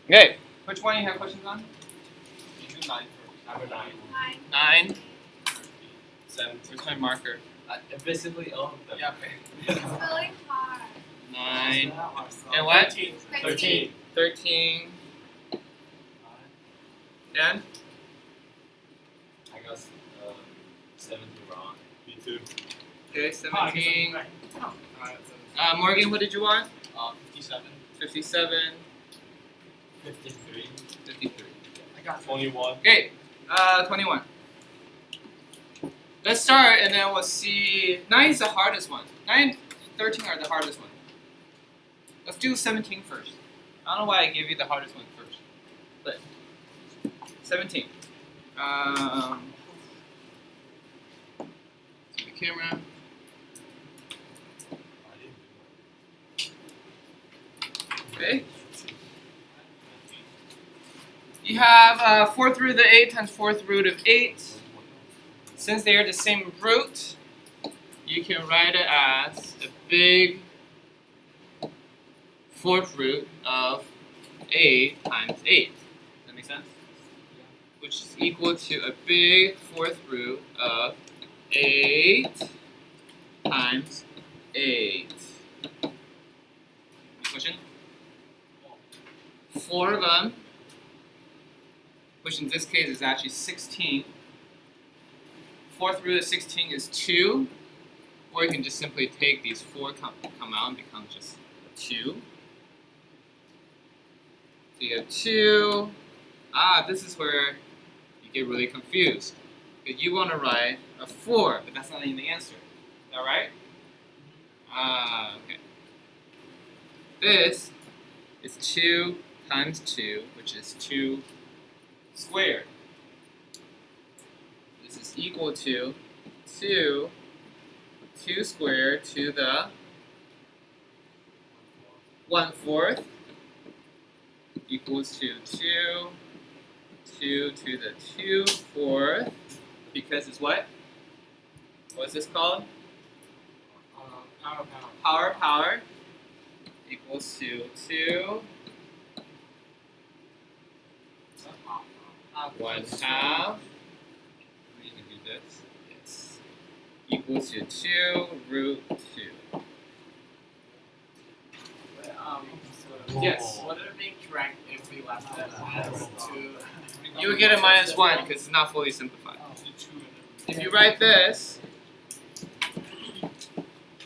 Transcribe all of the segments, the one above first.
Okay, which one you have questions on? You do 9 first. Number 9. 9. 17. Where's my marker? Basically all of them. Yeah, okay. It's really hard. 9. And what? 13. 13. And? I got 17 wrong. Me too. Okay, 17. Morgan, what did you want? 57. 57. 53. 53. I got 21. Okay, 21. Let's start and then we'll see. 9 is the hardest one. 9, 13 are the hardest one. Let's do 17 first. I don't know why I gave you the hardest one first. But 17. See the camera. Okay. You have 4th root of 8 times 4th root of 8. Since they are the same root, you can write it as a big 4th root of 8 times 8. Does that make sense? Which is equal to a big 4th root of 8 times 8. Any question? 4 of them, which in this case is actually 16. 4th root of 16 is 2, or you can just simply take these 4 come out and become just 2. So you have 2. This is where you get really confused. Because you want to write a 4, but that's not even the answer. Is that right? Okay. This is 2 times 2, which is 2 squared. This is equal to 2 squared to the 1/4 equals to 2 to the 2/4, because it's what? What's this called? Power equals to 2 1/2. You can do this. Yes. Equals to 2 root 2. Yes. Would it be correct if we left that as 2? You would get a -1 because it's not fully simplified. If you write this,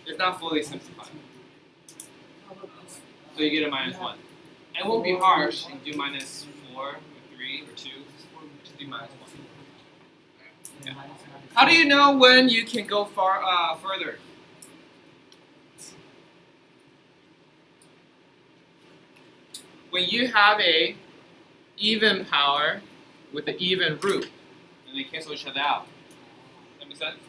it's not fully simplified. So you get a -1. It won't be harsh and do -4 or 3 or 2. Just do -1. Yeah. How do you know when you can go further? When you have a even power with an even root, and they cancel each other out. Does that make sense?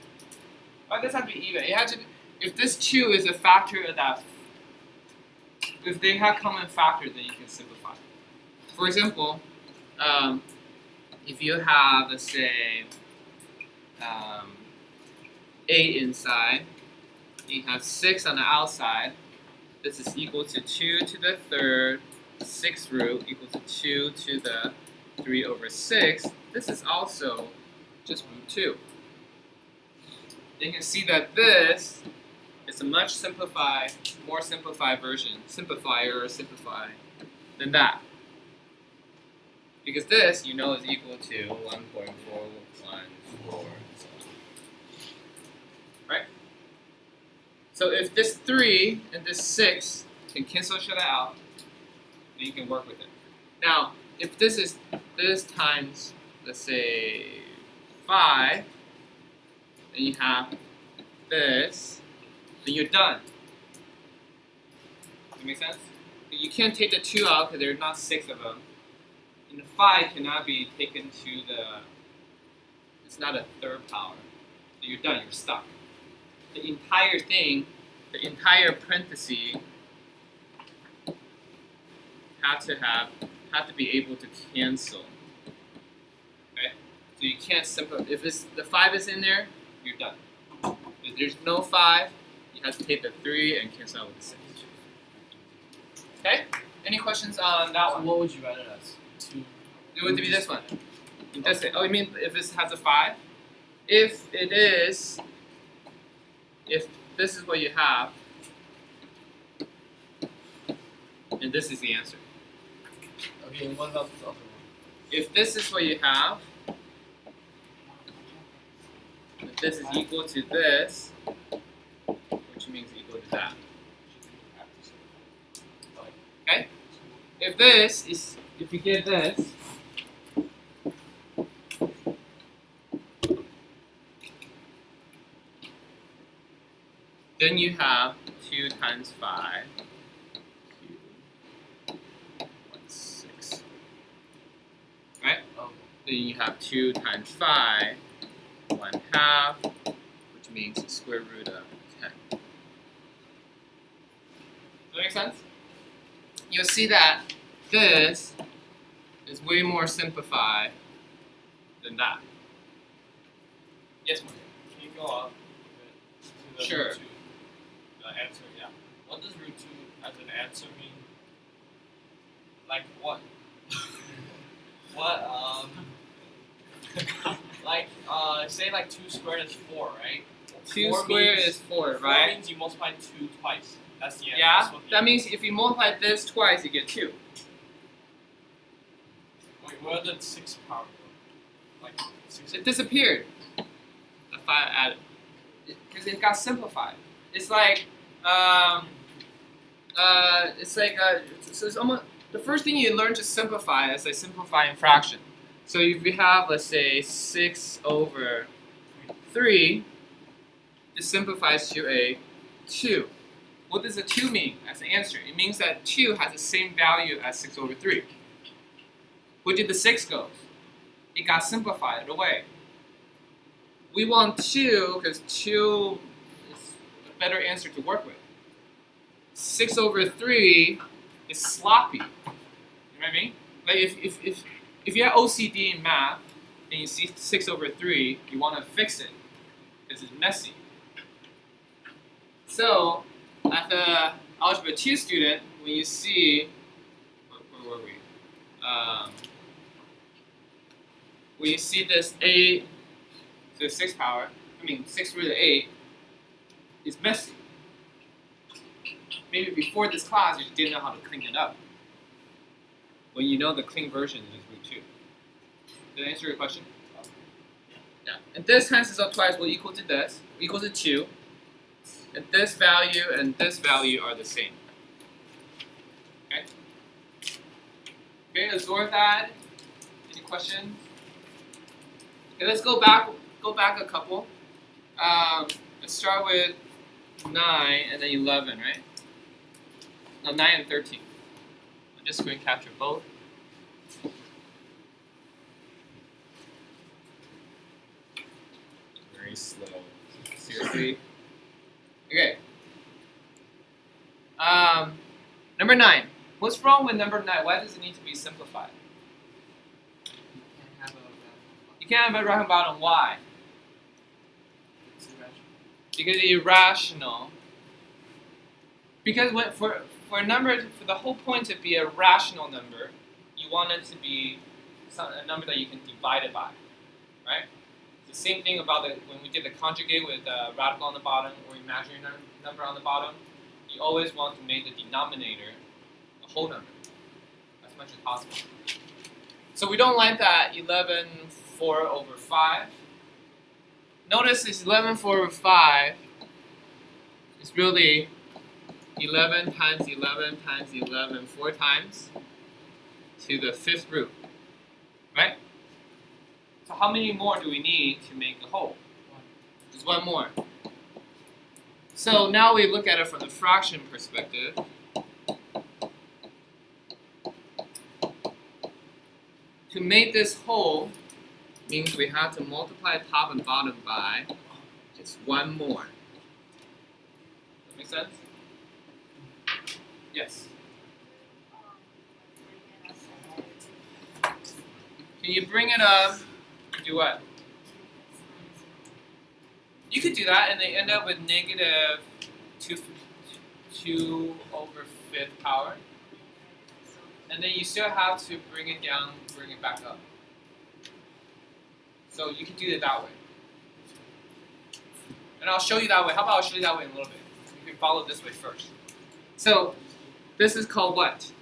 Why does it have to be even? It has to. If this 2 is a factor of that, if they have common factor, then you can simplify. For example, if you have, let's say, 8 inside, you have 6 on the outside. This is equal to 2 to the 3rd. 6th root equals to 2 to the 3/6. This is also just root 2. You can see that this is a much simplified, more simplified version, simplify, than that. Because this, you know, is equal to 1.414. Right? So if this 3 and this 6 can cancel each other out, then you can work with it. Now, if this is this times, let's say, 5, and you have this, then you're done. Does that make sense? You can't take the 2 out because there are not 6 of them. And the 5 cannot be taken to the, it's not a 3rd power. So you're done, you're stuck. The entire thing, the entire parenthesis, have to be able to cancel. Okay? So you can't simplify. If the 5 is in there, you're done. If there's no 5, you have to take the 3 and cancel out with the 6. Okay? Any questions on that So one? what would you write it as? 2. It would be this one. That's it. Oh, you mean if this has a 5? If it is, if this is what you have, and this is the answer. Okay, and what about this other one? If this is what you have, if this is equal to this, which means equal to that. Okay? If you get this, then you have 2 times 5, 6. Right? Oh. Then you have 2 times 5, 1/2, which means the square root of 10. Does that make sense? You'll see that this is way more simplified than that. Yes, Mark? Can you go up to the Sure. root 2? The answer, yeah. What does root 2 as an answer mean? Like what? What, like, say like 2 squared is 4, right? 2 4 squared means- is 4, 4 right? means you multiply 2 twice. That's the answer. Yeah, That's what the that means if you multiply this twice, you get 2. Wait, where did 6 power go? Like 6. It disappeared. The 5 added. Because it got simplified. It's like, so it's almost, the first thing you learn to simplify is like simplifying fraction. So if you have, let's say, 6 over 3, it simplifies to a 2. What does a 2 mean as the answer? It means that 2 has the same value as 6 over 3. Where did the 6 go? It got simplified away. We want 2 because 2 is a better answer to work with. 6 over 3 is sloppy. You know what I mean? Like if you have OCD in math and you see 6 over 3, you want to fix it because it's messy. So, as an Algebra 2 student, when you see, where were we? When you see this 8 to the 6th power, 6 root of 8, is messy. Maybe before this class, you just didn't know how to clean it up. When you know the clean version is root 2. Did I answer your question? Yeah. And this times this up twice will equal to this, equal to 2. And this value are the same. Okay? Okay, let's go with that. Any questions? Okay, let's go back a couple. Let's start with 9 and then 11, right? No, 9 and 13. I'm just going to capture both. Very slow. Seriously. Okay. Number 9. What's wrong with number 9? Why does it need to be simplified? You can't have a round bottom. Why? It's irrational. Because it's irrational. Because for a number, for the whole point to be a rational number, you want it to be a number that you can divide it by, right? It's the same thing about when we did the conjugate with a radical on the bottom or imaginary number on the bottom. You always want to make the denominator a whole number as much as possible. So we don't like that 11/4 over 5. Notice this 11/4 over 5 is really 11 times 11 times 11 4 times to the 5th root, right? So how many more do we need to make the whole? Just one more. So now we look at it from the fraction perspective. To make this whole means we have to multiply top and bottom by just one more. Does that make sense? Yes. Can you bring it up? Do what? You could do that and they end up with negative 2 over 5th power. and then you still have to bring it down, bring it back up. So you can do it that way. And I'll show you that way. How about I'll show you that way in a little bit. You can follow this way first. So this is called what?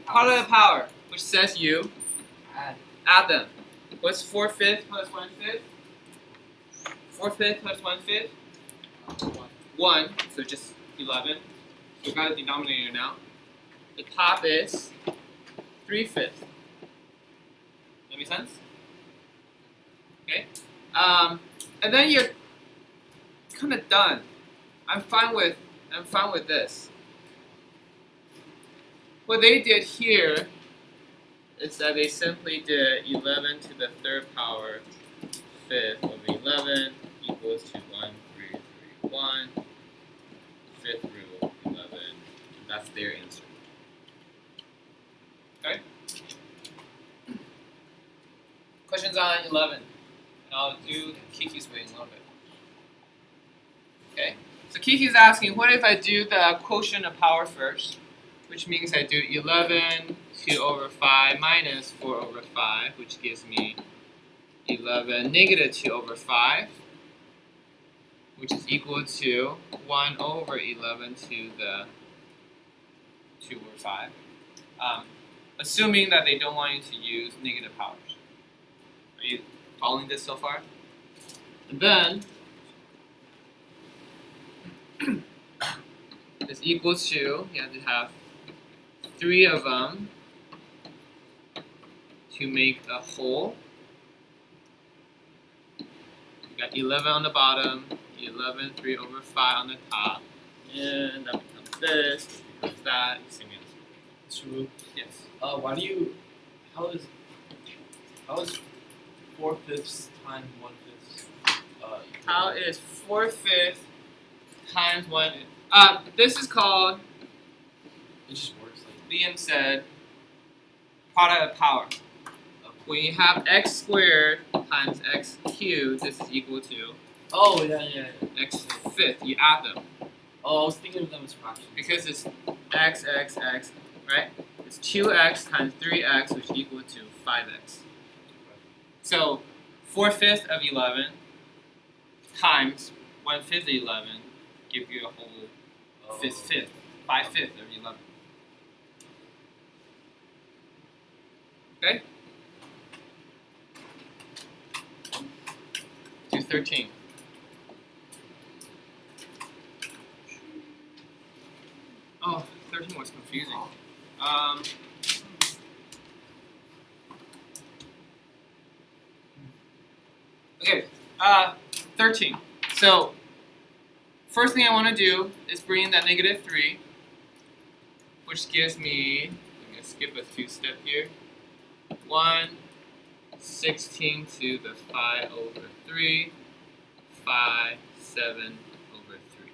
Product of power, which says you add them. What's 4/5 plus 1/5? 4/5 plus 1/5? 1, so just 11. We've got a denominator now. The top is 3/5. That make sense? Okay. And then you're kind of done. I'm fine with this. What they did here is that they simply did 11 to the third power 5th over 11 equals to 1, 3, 3, 1, 5th root 11. And that's their answer. Okay? Questions on 11? And I'll do Kiki's way in a little bit. Okay? So Kiki's asking, what if I do the quotient of power first? Which means I do 11 2 over 5 minus 4 over 5, which gives me 11 negative 2 over 5, which is equal to 1 over 11 to the 2 over 5. Assuming that they don't want you to use negative powers. Are you following this so far? And then this equals to, you have to have 3 of them to make a whole. You got 11 on the bottom, 11 3 over 5 on the top, and that becomes this, becomes that, same answer. True. Yes. How is 4/5 times 1/5? How is 4/5 times 1? This is called, It just works like Liam said, product of power. When you have x squared times x cubed, this is equal to Oh yeah. x fifth. You add them Oh, I was thinking of them as fractions. because it's x, right? It's 2x times 3x, which is equal to 5x. So 4/5 of 11 times 1/5 of 11 give you a whole 5/5 of 11. Okay? Do 13. Oh, 13 was confusing. Okay, 13. So, first thing I want to do is bring in that negative 3, which gives me, I'm going to skip a 2-step here, 1, 16 to the 5 over 3, 5, 7 over 3.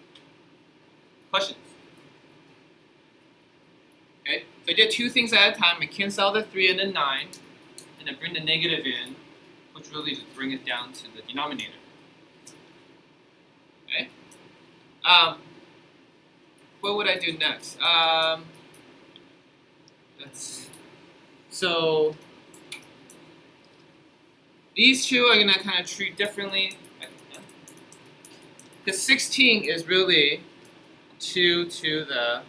Questions? Okay, so I did 2 things at a time. I cancel the 3 and the 9, and I bring the negative in, which really just bring it down to the denominator. Okay? What would I do next? So these two are gonna kind of treat differently. Because 16 is really 2 to the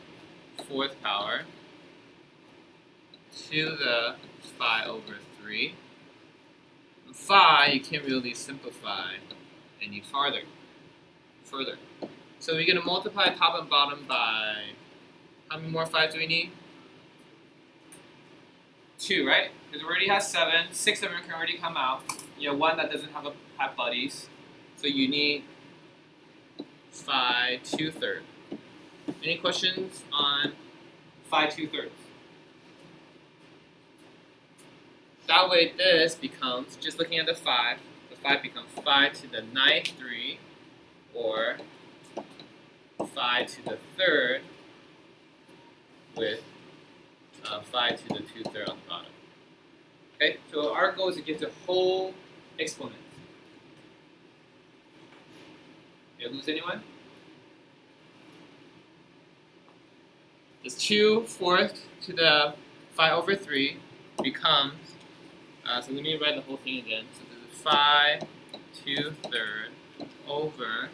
4th power, to the 5 over 3. 5 you can't really simplify any further. So we're going to multiply top and bottom by, how many more 5s do we need? 2, right? Because it already has 7, 6 of them can already come out. You have 1 that doesn't have buddies. So you need 5 2/3. Any questions on 5 2/3? That way this becomes, just looking at the 5 becomes 5 to the 9th 3, or 5 to the 3rd with 5 to the 2/3 on the bottom. Okay, so our goal is to get to whole exponents. Did I lose anyone? This 2 fourth to the 5 over 3 becomes, so let me write the whole thing again. So this is 5 2/3 over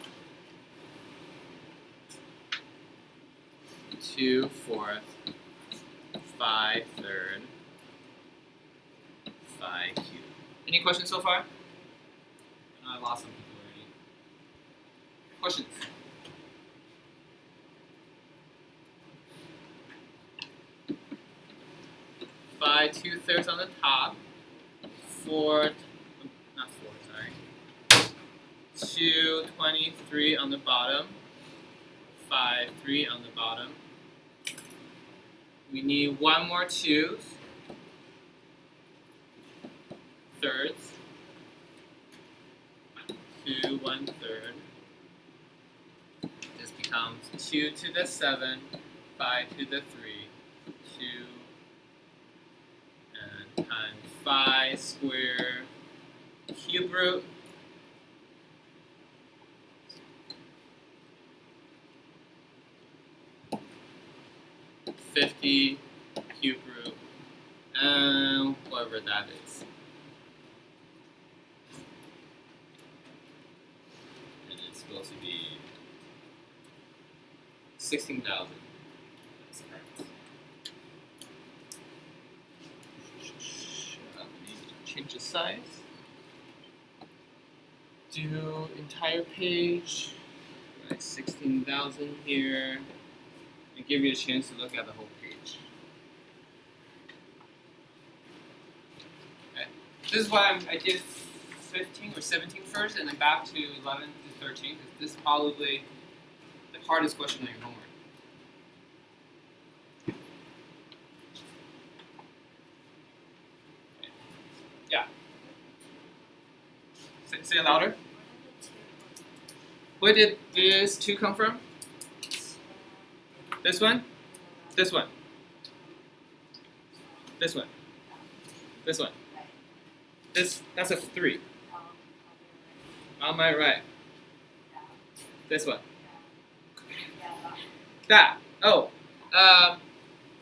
2 fourth 5 third 5 cubed. Any questions so far? I lost some people already. Questions? By 2/3 on the top, 223 on the bottom, 3 on the bottom. We need one more 2s, thirds, 2 1/3. This becomes 2 to the 7, 5 to the 3, 2 and times 5 square cube root. $50 cube root, and whatever that is. And it's supposed to be 16,000. That's correct. Change the size. Do entire page. Write 16,000 here. And give you a chance to look at the whole page. Okay. This is why I did 15 or 17 first, and then back to 11 to 13, because this is probably the hardest question on your homework. Okay. Yeah. Say it louder. Where did this 2 come from? This one? This one? This one? This one? That's a 3. On my right. This one? That. Oh.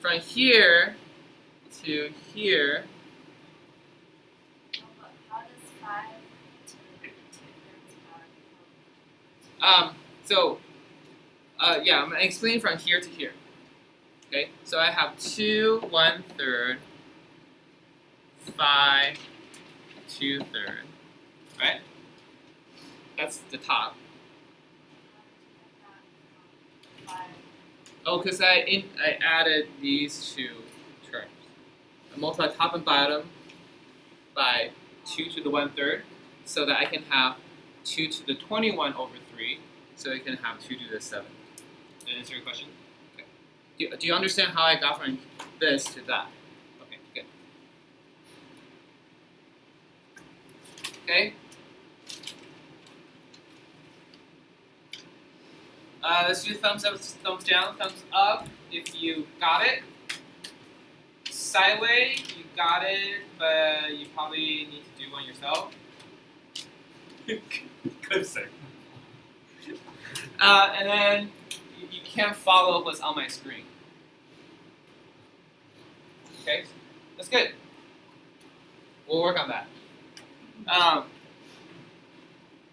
From here to here. Yeah, I'm gonna explain from here to here. Okay, so I have 2 1/3, 5 2/3, right? That's the top. Oh, because I added these 2 terms. I multiply top and bottom by 2 to the 1/3, so that I can have 2 to the 21 over 3, so I can have 2 to the 7. Did that answer your question? Okay. Do you understand how I got from this to that? Okay, good. Okay. Let's do thumbs up, thumbs down, thumbs up if you got it. Sideways, you got it, but you probably need to do one yourself. Good save. And then you can't follow what's on my screen. Okay, that's good. We'll work on that.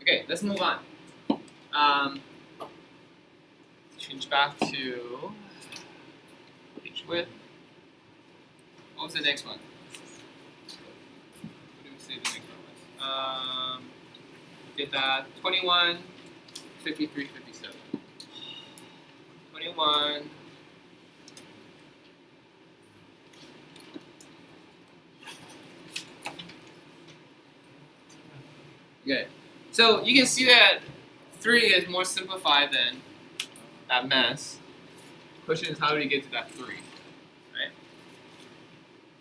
Okay, let's move on. Change back to page width. What was the next one? What did we say the next one was? Did that 21, 53, 57. 21. Okay. So you can see that 3 is more simplified than that mess. The question is, how do we get to that 3? Right?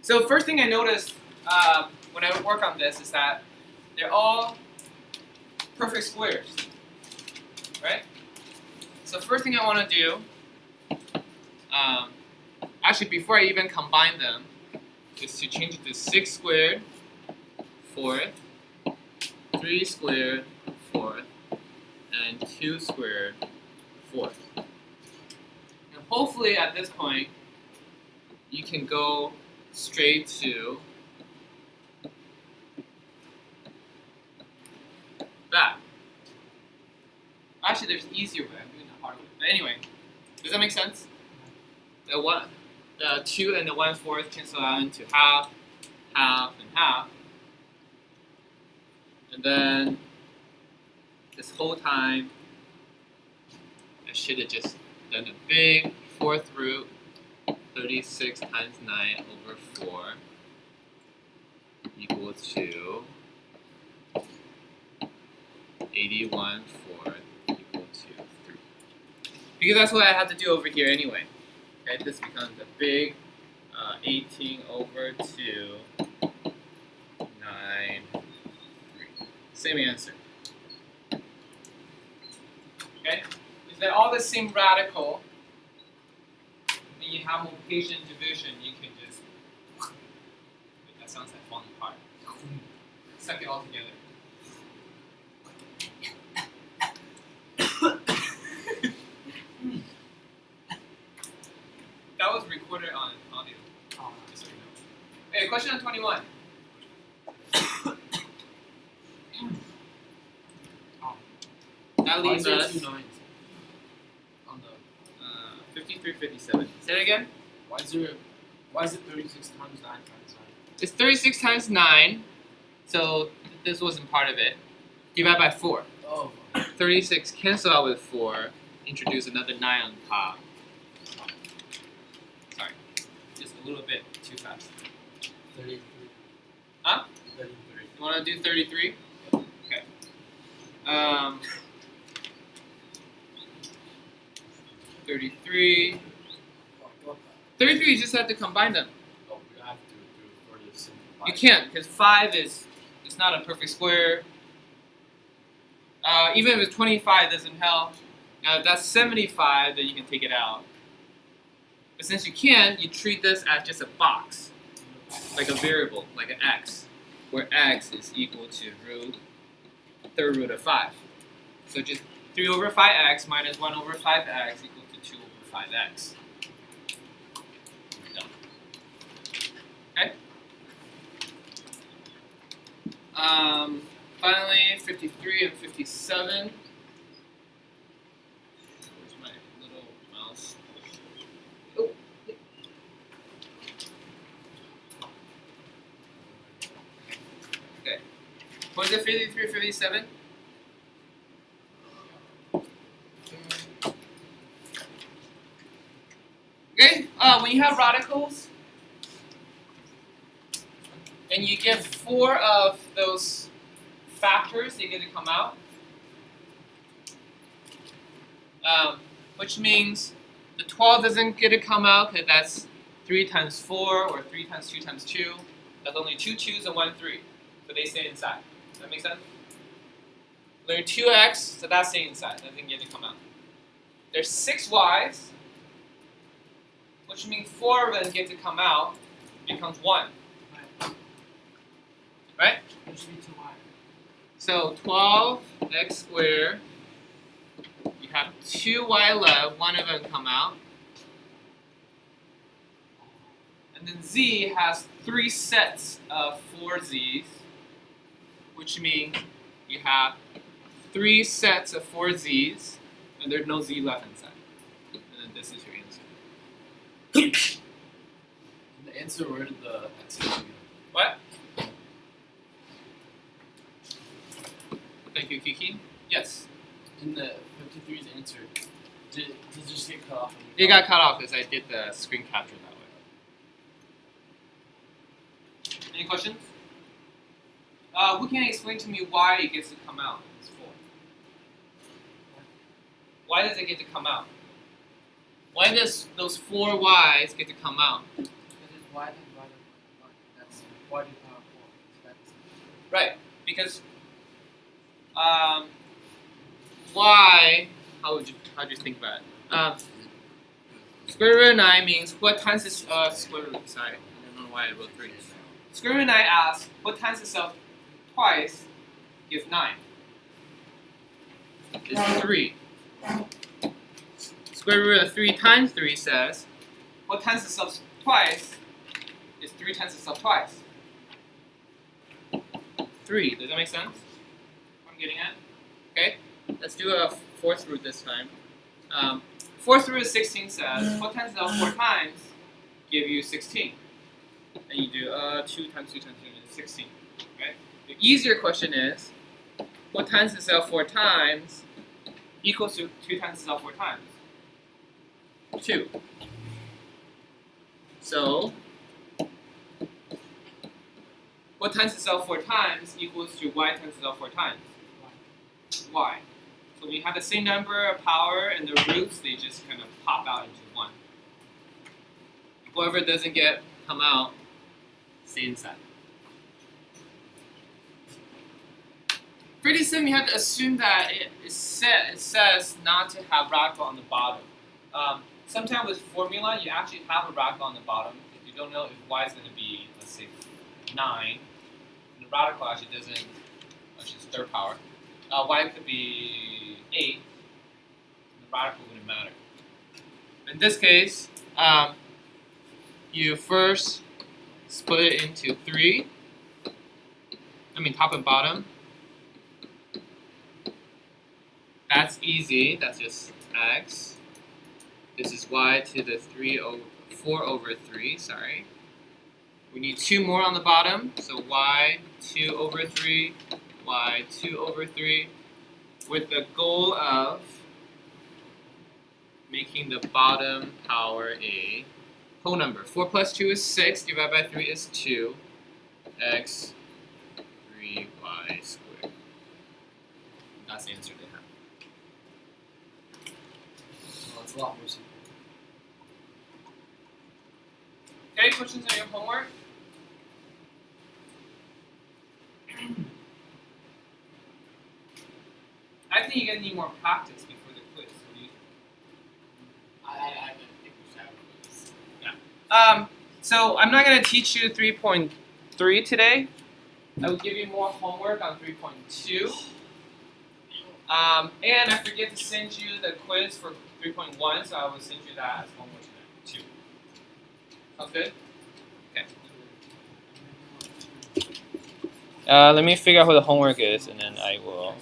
So first thing I noticed when I work on this is that they're all perfect squares. Right? So first thing I want to do, actually before I even combine them, is to change it to 6 squared, 4th, 3 squared, 4th, and 2 squared, 4th. And hopefully at this point, you can go straight to that. Actually, there's an easier way. I'm doing the hard way. But anyway, does that make sense? The 2 and the 1/4 cancel out into half, half, and half. And then this whole time, I should have just done a big 4th root, 36 times 9 over 4 equals to 81/4 equal to 3. Because that's what I have to do over here anyway. Okay, this becomes a big 18 over 2, 9, 3. Same answer. Okay? If they're all the same radical, and you have multiplication and division, you can just. Wait, that sounds like falling apart. Suck it all together. That was recorded on audio. Just so you know. Okay, question on 21. That leaves us 2 nines on the 53, 57. Say it again. why is it 36 times 9 times 9? It's 36 times 9, so this wasn't part of it. Divide by 4. Oh. 36 cancel out with 4. Introduce another 9 on top. Sorry, just a little bit too fast. 33. Huh? 33. You want to do 33? Okay. 33. 33, you just have to combine them. Oh, we have to do for the simple. You can't, because 5 is it's not a perfect square. Even if it's 25, it doesn't help. Now, if that's 75, then you can take it out. But since you can't, you treat this as just a box, like a variable, like an x, where x is equal to third root of 5. So just 3 over 5x minus 1 over 5x equals to 2 over 5x. Done. Okay? Finally, 53 and 57. Where's my little mouse? Oh. Okay. What is it, 53, 57? Okay, when you have radicals, and you get 4 of those factors, they get to come out. Which means the 12 doesn't get to come out because that's 3 times 4 or 3 times 2 times 2. That's only 2 2s and 1 3. So they stay inside. Does that make sense? There's 2x, so that stays inside. That doesn't get to come out. There's 6 y's, which means 4 of them get to come out. It becomes 1. Right? There should be 2 y. So 12x squared, you have 2y left, 1 of them come out. And then z has 3 sets of 4 z's, which means you have 3 sets of 4 z's, and there's no z left inside. And then this is your answer. The answer, where did the x go? What? Thank you, Kiki. Yes. In the 53's answer, did it just get cut off? It got cut off because I did the screen capture that way. Any questions? Who can explain to me why it gets to come out? It's 4. Why does it get to come out? Why does those 4 y's get to come out? Because it's y times y times y. That's y to the power 4. That's Right, because y, how would you think about it? Square root of 9 means what times is square root? Sorry, I don't know why I wrote 3. Square root of 9 asks what times itself twice gives 9. It's 3. Square root of 3 times 3 says, what times itself twice is 3 times itself twice? 3. Does that make sense? What I'm getting at? Okay, let's do a fourth root this time. Fourth root of 16 says, what times itself 4 times give you 16? And you do 2 times 2 times 2 is 16. Right? The easier question is, what times itself 4 times equals to 2 times itself 4 times? 2. So, what times itself 4 times equals to y times itself 4 times? Y. So when you have the same number of power and the roots, they just kind of pop out into 1. Whoever doesn't come out, stay inside. Pretty soon you have to assume that it says not to have radical on the bottom. Sometimes with formula, you actually have a radical on the bottom. If you don't know if y is going to be, let's say, 9, and the radical actually doesn't, which is third power, y could be 8, and the radical wouldn't matter. In this case, you first split it into 3, top and bottom. That's easy, that's just x. This is y to the 4 over 3, sorry. We need 2 more on the bottom, so y 2 over 3, y 2 over 3, with the goal of making the bottom power a whole number. 4 plus 2 is 6, divided by 3 is 2, x 3y squared. That's the answer they have. Well, it's a lot more simple. Okay, questions on your homework? I think you're going to need more practice before the quiz. What do you think? I didn't think we should have a quiz. So I'm not going to teach you 3.3 today. I will give you more homework on 3.2. And I forget to send you the quiz for 3.1, so I will send you that as homework too. Sounds good? Okay. Let me figure out what the homework is, and then I will.